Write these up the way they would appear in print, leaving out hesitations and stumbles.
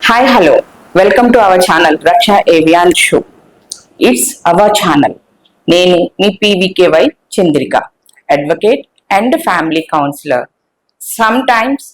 Hi, hello. Welcome to our channel, Raksha Avian Show. It's our channel. నేను మీ PVKY Chandrika, advocate and family counsellor. Some times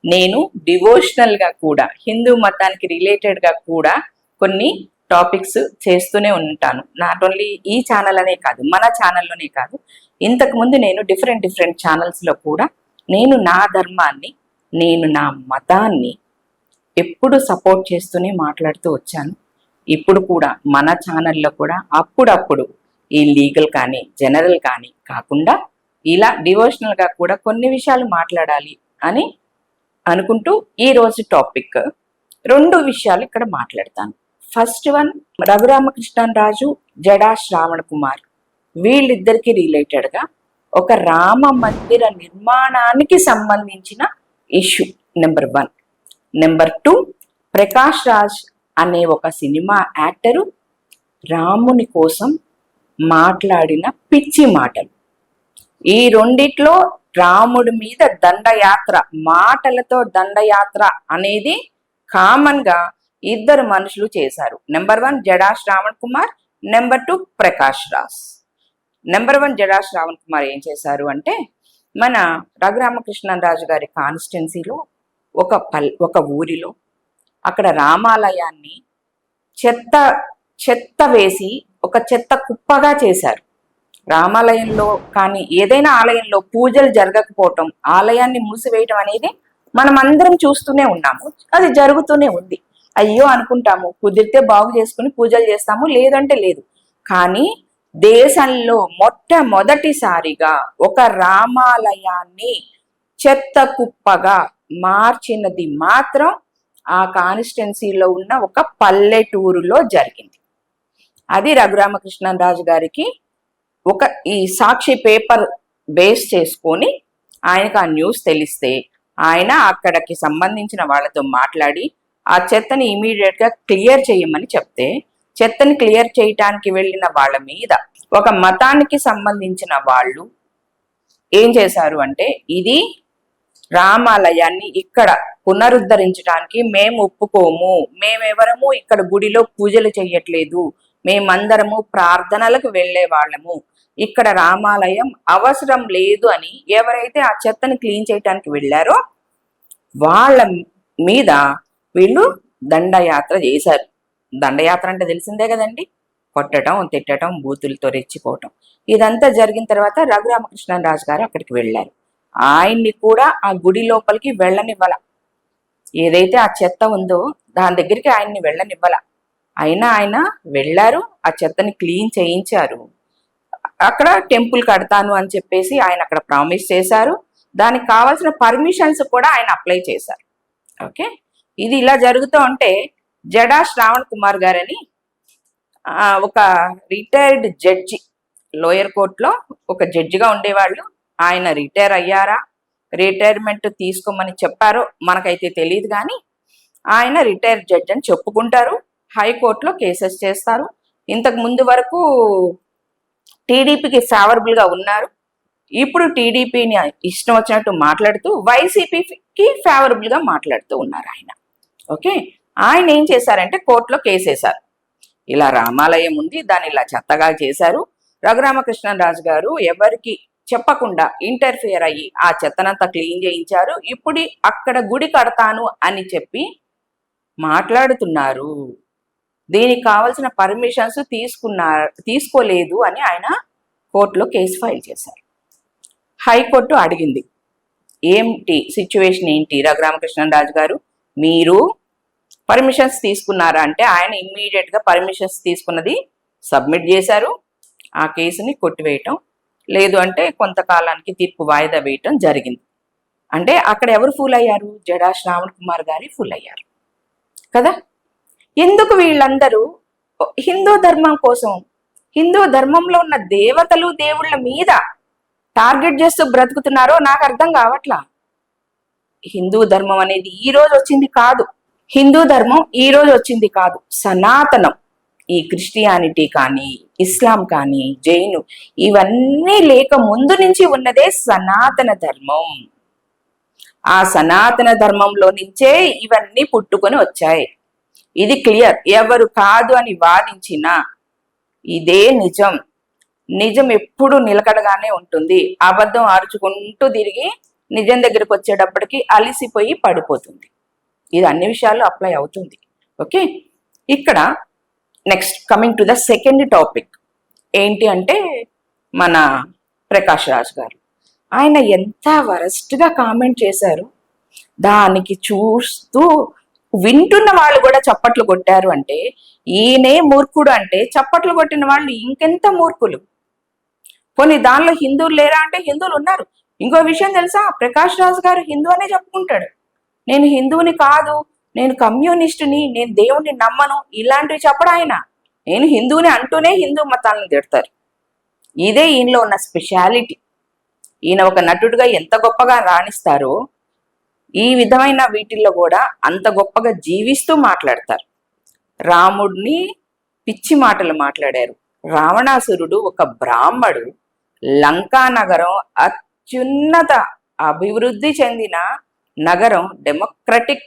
నేను డివోషనల్గా కూడా హిందూ మతానికి రిలేటెడ్గా కూడా కొన్ని టాపిక్స్ చేస్తూనే ఉంటాను. నాట్ ఓన్లీ ఈ ఛానల్ అనే కాదు, మన ఛానల్లోనే కాదు, ఇంతకుముందు నేను డిఫరెంట్ ఛానల్స్లో కూడా నేను నా ధర్మాన్ని, నేను నా మతాన్ని ఎప్పుడు సపోర్ట్ చేస్తూనే మాట్లాడుతూ వచ్చాను. ఇప్పుడు కూడా మన ఛానల్లో కూడా అప్పుడప్పుడు ఈ లీగల్ కానీ జనరల్ కానీ కాకుండా ఇలా డివోషనల్గా కూడా కొన్ని విషయాలు మాట్లాడాలి అని అనుకుంటూ ఈరోజు టాపిక్ 2 విషయాలు ఇక్కడ మాట్లాడతాను. ఫస్ట్ వన్, రఘురామకృష్ణరాజు, జడా శ్రావణ కుమార్, వీళ్ళిద్దరికి రిలేటెడ్గా ఒక రామ మందిర నిర్మాణానికి సంబంధించిన issue number 1. Number 2, Prakash Raj అనే ఒక సినిమా యాక్టరు రాముని కోసం మాట్లాడిన పిచ్చి మాటలు. ఈ రెండిట్లో రాముడి మీద దండయాత్ర, మాటలతో దండయాత్ర అనేది కామన్ గా 2 మనుషులు చేశారు. Number 1 Jada Shravan Kumar, number 2 Prakash Raj. Number 1 Jada Shravan Kumar ఏం చేశారు అంటే, మన రఘురామకృష్ణరాజు గారి కాన్స్టిట్యున్సీలో ఒక ఊరిలో అక్కడ రామాలయాన్ని చెత్త వేసి ఒక చెత్త కుప్పగా చేశారు. రామాలయంలో కానీ ఏదైనా ఆలయంలో పూజలు జరగకపోవటం, ఆలయాన్ని మూసివేయటం అనేది మనం అందరం చూస్తూనే ఉన్నాము. అది జరుగుతూనే ఉంది. అయ్యో అనుకుంటాము, కుదిరితే బాగు చేసుకుని పూజలు చేస్తాము, లేదంటే లేదు. కానీ దేశంలో మొట్టమొదటిసారిగా ఒక రామాలయాన్ని చెత్త కుప్పగా మార్చినది మాత్రం ఆ కాన్స్టిట్యున్సీలో ఉన్న ఒక పల్లెటూరులో జరిగింది. అది రఘురామకృష్ణరాజు గారికి ఈ సాక్షి పేపర్ బేస్ చేసుకొని ఆయనకు ఆ న్యూస్ తెలిస్తే ఆయన అక్కడికి సంబంధించిన వాళ్ళతో మాట్లాడి ఆ చెత్తని ఇమీడియట్ గా క్లియర్ చేయమని చెప్తే, చెత్తని క్లియర్ చేయటానికి వెళ్ళిన వాళ్ళ మీద ఒక మతానికి సంబంధించిన వాళ్ళు ఏం చేశారు అంటే, ఇది రామాలయాన్ని ఇక్కడ పునరుద్ధరించడానికి మేము ఒప్పుకోము, మేమెవరము ఇక్కడ గుడిలో పూజలు చెయ్యట్లేదు, మేమందరము ప్రార్థనలకు వెళ్లే వాళ్ళము, ఇక్కడ రామాలయం అవసరం లేదు అని ఎవరైతే ఆ చెత్తని క్లీన్ చేయటానికి వెళ్ళారో వాళ్ళ మీద వీళ్ళు దండయాత్ర చేశారు. దండయాత్ర అంటే తెలిసిందే కదండి, కొట్టడం, తిట్టడం, బూతులతో రెచ్చిపోవటం. ఇదంతా జరిగిన తర్వాత రఘురామకృష్ణరాజు గారు అక్కడికి వెళ్ళారు. ఆయన్ని కూడా ఆ గుడి లోపలికి వెళ్ళనివ్వాల, ఏదైతే ఆ చెత్త ఉందో దాని దగ్గరికి ఆయన్ని వెళ్ళనివ్వాల. అయినా ఆయన వెళ్ళారు, ఆ చెత్తని క్లీన్ చేయించారు. అక్కడ టెంపుల్ కడతాను అని చెప్పేసి ఆయన అక్కడ ప్రామిస్ చేశారు. దానికి కావాల్సిన పర్మిషన్స్ కూడా ఆయన అప్లై చేశారు. ఓకే, ఇది ఇలా జరుగుతూ ఉంటే జడా శ్రావణ్ కుమార్ గారని ఒక రిటైర్డ్ జడ్జి, లోయర్ కోర్టులో ఒక జడ్జిగా ఉండేవాళ్ళు. ఆయన రిటైర్ అయ్యారా, రిటైర్మెంట్ తీసుకోమని చెప్పారో మనకైతే తెలియదు, కానీ ఆయన రిటైర్డ్ జడ్జి అని చెప్పుకుంటారు. హైకోర్టులో కేసెస్ చేస్తారు. ఇంతకు ముందు వరకు టీడీపీకి ఫేవరబుల్ గా ఉన్నారు. ఇప్పుడు టీడీపీని ఇష్టం వచ్చినట్టు మాట్లాడుతూ వైసీపీకి ఫేవరబుల్ గా మాట్లాడుతూ ఉన్నారు ఆయన. ఓకే, ఆయన ఏం చేశారంటే కోర్టులో కేసేశారు. ఇలా రామాలయం ఉంది, దాన్ని ఇలా చెత్తగా చేశారు. రఘురామకృష్ణరాజు గారు ఎవరికి చెప్పకుండా ఇంటర్ఫియర్ అయ్యి ఆ చెత్తనంతా క్లీన్ చేయించారు. ఇప్పుడు అక్కడ గుడి కడతాను అని చెప్పి మాట్లాడుతున్నారు. దీనికి కావాల్సిన పర్మిషన్స్ తీసుకోలేదు అని ఆయన కోర్టులో కేసు ఫైల్ చేశారు. హైకోర్టు అడిగింది, ఏంటి సిచ్యువేషన్ ఏంటి రఘురామకృష్ణరాజు గారు, మీరు పర్మిషన్స్ తీసుకున్నారా అంటే ఆయన ఇమ్మీడియట్ గా పర్మిషన్స్ తీసుకున్నది సబ్మిట్ చేశారు. ఆ కేసుని కొట్టివేయటం, లేదు అంటే కొంతకాలానికి తీర్పు వాయిదా వేయటం జరిగింది. అంటే అక్కడ ఎవరు ఫూల్ అయ్యారు? జడా శ్రావణ్ కుమార్ గారి ఫూల్ అయ్యారు కదా. ఎందుకు వీళ్ళందరూ హిందూ ధర్మం కోసం, హిందూ ధర్మంలో ఉన్న దేవతలు దేవుళ్ళ మీద టార్గెట్ చేస్తూ బ్రతుకుతున్నారో నాకు అర్థం కావట్లా. హిందూ ధర్మం అనేది ఈ రోజు వచ్చింది కాదు, హిందూ ధర్మం ఈ రోజు వచ్చింది కాదు, సనాతనం. ఈ క్రిస్టియానిటీ కానీ, ఇస్లాం కానీ, జైను ఇవన్నీ లేక ముందు నుంచి ఉన్నదే సనాతన ధర్మం. ఆ సనాతన ధర్మంలో నుంచే ఇవన్నీ పుట్టుకొని వచ్చాయి. ఇది క్లియర్. ఎవరు కాదు అని వాదించినా ఇదే నిజం. నిజం ఎప్పుడు నిలకడగానే ఉంటుంది. అబద్ధం అరుచుకుంటూ తిరిగి నిజం దగ్గరకు వచ్చేటప్పటికి అలిసిపోయి పడిపోతుంది. ఇది అన్ని విషయాల్లో అప్లై అవుతుంది. ఓకే, ఇక్కడ next coming to the second topic ఏంటి అంటే మన ప్రకాష్ రాజ్ గారు. ఆయన ఎంత వరస్ట్గా కామెంట్ చేశారు. దానికి చూస్తూ వింటున్న వాళ్ళు కూడా చప్పట్లు కొట్టారు అంటే ఈయనే మూర్ఖుడు అంటే చప్పట్లు కొట్టిన వాళ్ళు ఇంకెంత మూర్ఖులు. కొన్ని దానిలో హిందువులు లేరా అంటే హిందువులు ఉన్నారు. ఇంకో విషయం తెలుసా, ప్రకాష్ రాజ్ గారు హిందూ అనే చెప్పుకుంటాడు. నేను హిందువుని కాదు, నేను కమ్యూనిస్టుని, నేను దేవుణ్ణి నమ్మను, ఇలాంటివి చెప్పడు ఆయన. నేను హిందువుని అంటూనే హిందూ మతాలను తిడతారు. ఇదే ఈయనలో ఉన్న స్పెషాలిటీ. ఈయన ఒక నటుడుగా ఎంత గొప్పగా రాణిస్తారో ఈ విధమైన వీటిల్లో కూడా అంత గొప్పగా జీవిస్తూ మాట్లాడతారు. రాముడిని పిచ్చి మాటలు మాట్లాడారు. రావణాసురుడు ఒక బ్రాహ్మడు. లంకా నగరం అత్యున్నత అభివృద్ధి చెందిన నగరం, డెమోక్రటిక్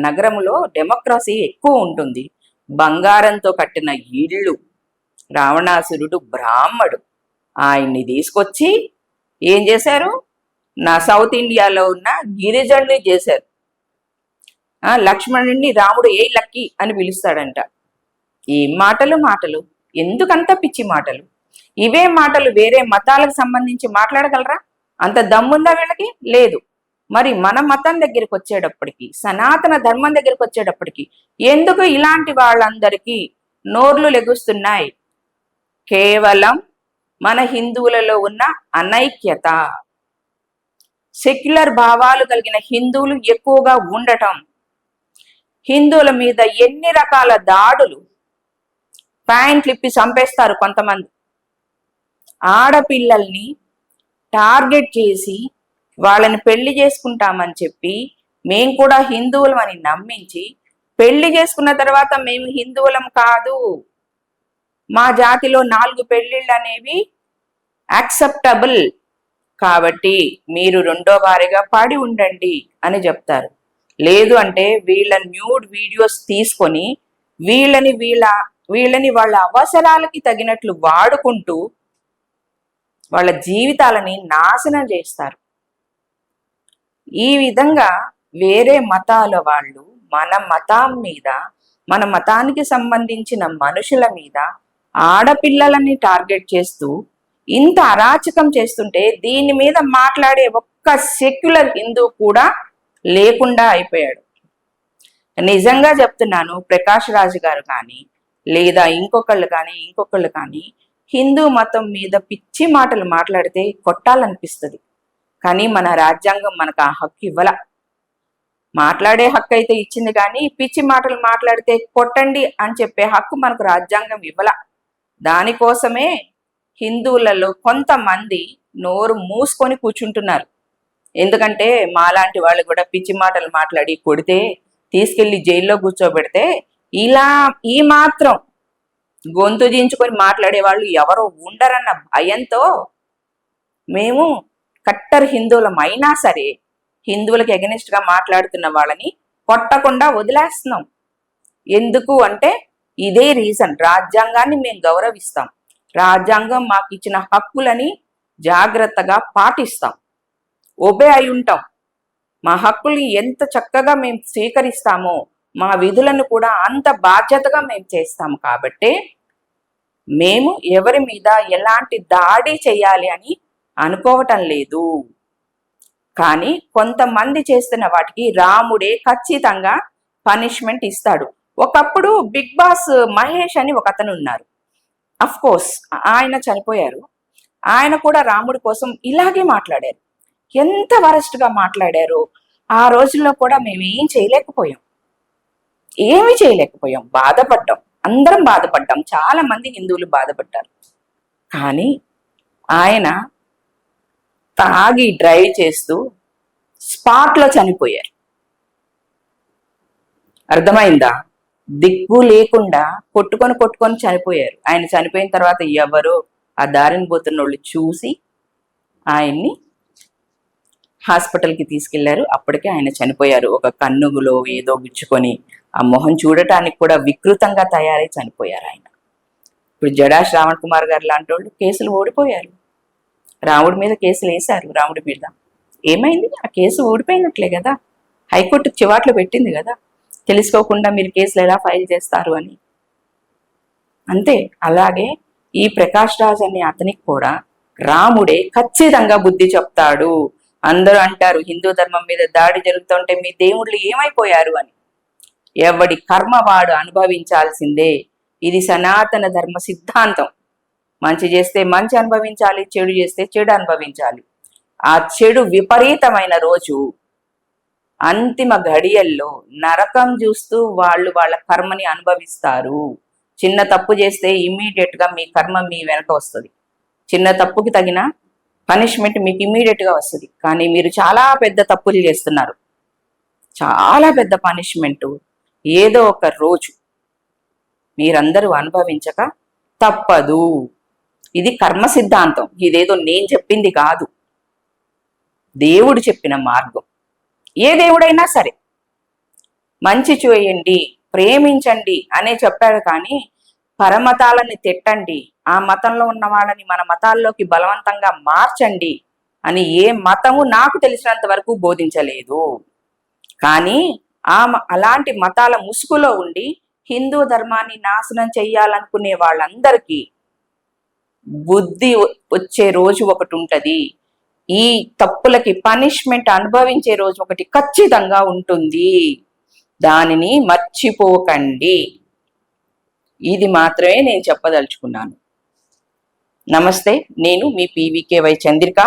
నగరంలో డెమోక్రసీ ఎక్కువ ఉంటుంది. బంగారంతో కట్టిన ఇళ్ళు. రావణాసురుడు బ్రాహ్మడు. ఆయన్ని తీసుకొచ్చి ఏం చేశారు, నా సౌత్ ఇండియాలో ఉన్న గిరిజనుల్ని చేశారు. లక్ష్మణుడిని రాముడు ఏ లక్కీ అని పిలుస్తాడంట. ఈ మాటలు ఎందుకంత పిచ్చి మాటలు? ఇవే మాటలు వేరే మతాలకు సంబంధించి మాట్లాడగలరా? అంత దమ్ముందా వీళ్ళకి? లేదు. మరి మన మతం దగ్గరికి వచ్చేటప్పటికి, సనాతన ధర్మం దగ్గరికి వచ్చేటప్పటికి ఎందుకు ఇలాంటి వాళ్ళందరికీ నోర్లు లెగుస్తున్నాయి? కేవలం మన హిందువులలో ఉన్న అనైక్యత, సెక్యులర్ భావాలు కలిగిన హిందువులు ఎక్కువగా ఉండటం, హిందువుల మీద ఎన్ని రకాల దాడులు, ప్యాంట్లు ఇప్పి చంపేస్తారు కొంతమంది, ఆడపిల్లల్ని టార్గెట్ చేసి వాళ్ళని పెళ్లి చేసుకుంటామని చెప్పి మేం కూడా హిందువులం అని నమ్మించి పెళ్లి చేసుకున్న తర్వాత మేము హిందువులం కాదు, మా జాతిలో 4 పెళ్లిళ్ళు అనేవి యాక్సెప్టబుల్, కాబట్టి మీరు రెండో వారిగా పడి ఉండండి అని చెప్తారు. లేదు అంటే వీళ్ళ న్యూడ్ వీడియోస్ తీసుకొని వీళ్ళని వాళ్ళ అవసరాలకి తగినట్లు వాడుకుంటూ వాళ్ళ జీవితాలని నాశనం చేస్తారు. ఈ విధంగా వేరే మతాల వాళ్ళు మన మతం మీద, మన మతానికి సంబంధించిన మనుషుల మీద, ఆడపిల్లలని టార్గెట్ చేస్తూ ఇంత అరాచకం చేస్తుంటే దీని మీద మాట్లాడే ఒక్క సెక్యులర్ హిందూ కూడా లేకుండా అయిపోయాడు. నిజంగా చెప్తున్నాను, ప్రకాష్ రాజ్ గారు కానీ లేదా ఇంకొకళ్ళు కానీ హిందూ మతం మీద పిచ్చి మాటలు మాట్లాడితే కొట్టాలనిపిస్తుంది. కానీ మన రాజ్యాంగం మనకు ఆ హక్కు ఇవ్వల. మాట్లాడే హక్కు అయితే ఇచ్చింది, కానీ పిచ్చి మాటలు మాట్లాడితే కొట్టండి అని చెప్పే హక్కు మనకు రాజ్యాంగం ఇవ్వల. దానికోసమే హిందువులలో కొంతమంది నోరు మూసుకొని కూర్చుంటున్నారు. ఎందుకంటే మాలాంటి వాళ్ళు కూడా పిచ్చి మాటలు మాట్లాడి కొడితే తీసుకెళ్లి జైల్లో కూర్చోబెడితే ఈ మాత్రం గొంతు దించుకొని మాట్లాడే వాళ్ళు ఎవరో ఉండరన్న భయంతో మేము కట్టర్ హిందువులం అయినా సరే హిందువులకు ఎగనిస్ట్ గా మాట్లాడుతున్న వాళ్ళని కొట్టకుండా వదిలేస్తున్నాం. ఎందుకు అంటే ఇదే రీజన్. రాజ్యాంగాన్ని మేము గౌరవిస్తాం, రాజ్యాంగం మాకు ఇచ్చిన హక్కులని జాగ్రత్తగా పాటిస్తాం, ఒబే అయి ఉంటాం. మా హక్కుల్ని ఎంత చక్కగా మేము స్వీకరిస్తామో మా విధులను కూడా అంత బాధ్యతగా మేము చేస్తాము. కాబట్టి మేము ఎవరి మీద ఎలాంటి దాడి చేయాలి అని అనుకోవటం లేదు. కానీ కొంతమంది చేస్తున్న వాటికి రాముడే ఖచ్చితంగా పనిష్మెంట్ ఇస్తాడు. ఒకప్పుడు బిగ్ బాస్ మహేష్ అని ఒక అతను ఉన్నారు. అఫ్ కోర్స్ ఆయన చనిపోయారు. ఆయన కూడా రాముడి కోసం ఇలాగే మాట్లాడారు. ఎంత వరస్ట్ గా మాట్లాడారో ఆ రోజుల్లో కూడా మేము ఏమీ చేయలేకపోయాం. బాధపడ్డాం, అందరం బాధపడ్డాం, చాలా మంది హిందువులు బాధపడ్డారు. కానీ ఆయన తాగి డ్రైవ్ చేస్తూ స్పాట్లో చనిపోయారు. అర్థమైందా? దిక్కు లేకుండా కొట్టుకొని చనిపోయారు. ఆయన చనిపోయిన తర్వాత ఎవరో ఆ దారిని పోతున్న వాళ్ళు చూసి ఆయన్ని హాస్పిటల్కి తీసుకెళ్లారు. అప్పటికే ఆయన చనిపోయారు. ఒక కన్నుగులో ఏదో గుచ్చుకొని ఆ మొహం చూడటానికి కూడా వికృతంగా తయారై చనిపోయారు ఆయన. ఇప్పుడు జడా శ్రావణ్ కుమార్ గారు లాంటి వాళ్ళు కేసులు ఓడిపోయారు. రాముడి మీద కేసులు వేశారు. రాముడి మీద ఏమైంది? ఆ కేసు ఓడిపోయినట్లే కదా. హైకోర్టు చివాట్లు పెట్టింది కదా, తెలుసుకోకుండా మీరు కేసులు ఎలా ఫైల్ చేస్తారు అని. అంతే. అలాగే ఈ ప్రకాష్ రాజ్ అనే అతనికి కూడా రాముడే ఖచ్చితంగా బుద్ధి చెప్తాడు. అందరూ అంటారు హిందూ ధర్మం మీద దాడి జరుగుతుంటే మీ దేవుళ్ళు ఏమైపోయారు అని. ఎవడి కర్మ వాడు అనుభవించాల్సిందే. ఇది సనాతన ధర్మ సిద్ధాంతం. మంచి చేస్తే మంచి అనుభవించాలి, చెడు చేస్తే చెడు అనుభవించాలి. ఆ చెడు విపరీతమైన రోజు అంతిమ ఘడియల్లో నరకం చూస్తూ వాళ్ళు వాళ్ళ కర్మని అనుభవిస్తారు. చిన్న తప్పు చేస్తే ఇమ్మీడియట్ గా మీ కర్మ మీ వెనక వస్తుంది. చిన్న తప్పుకి తగిన పనిష్మెంట్ మీకు ఇమ్మీడియట్ గా వస్తుంది. కానీ మీరు చాలా పెద్ద తప్పులు చేస్తున్నారు, చాలా పెద్ద పనిష్మెంట్ ఏదో ఒక రోజు మీరందరూ అనుభవించక తప్పదు. ఇది కర్మ సిద్ధాంతం. ఇదేదో నేను చెప్పింది కాదు, దేవుడు చెప్పిన మార్గం. ఏ దేవుడైనా సరే మంచి చేయండి, ప్రేమించండి అనే చెప్పాడు. కానీ పరమతాలని తిట్టండి, ఆ మతంలో ఉన్న వాళ్ళని మన మతాల్లోకి బలవంతంగా మార్చండి అని ఏ మతము నాకు తెలిసినంత వరకు బోధించలేదు. కానీ అలాంటి మతాల ముసుగులో ఉండి హిందూ ధర్మాన్ని నాశనం చెయ్యాలనుకునే వాళ్ళందరికీ బుద్ధి వచ్చే రోజు ఒకటి ఉంటది. ఈ తప్పులకి పనిష్మెంట్ అనుభవించే రోజు ఒకటి ఖచ్చితంగా ఉంటుంది. దానిని మర్చిపోకండి. ఇది మాత్రమే నేను చెప్పదలుచుకున్నాను. నమస్తే. నేను మీ PVKY చంద్రిక.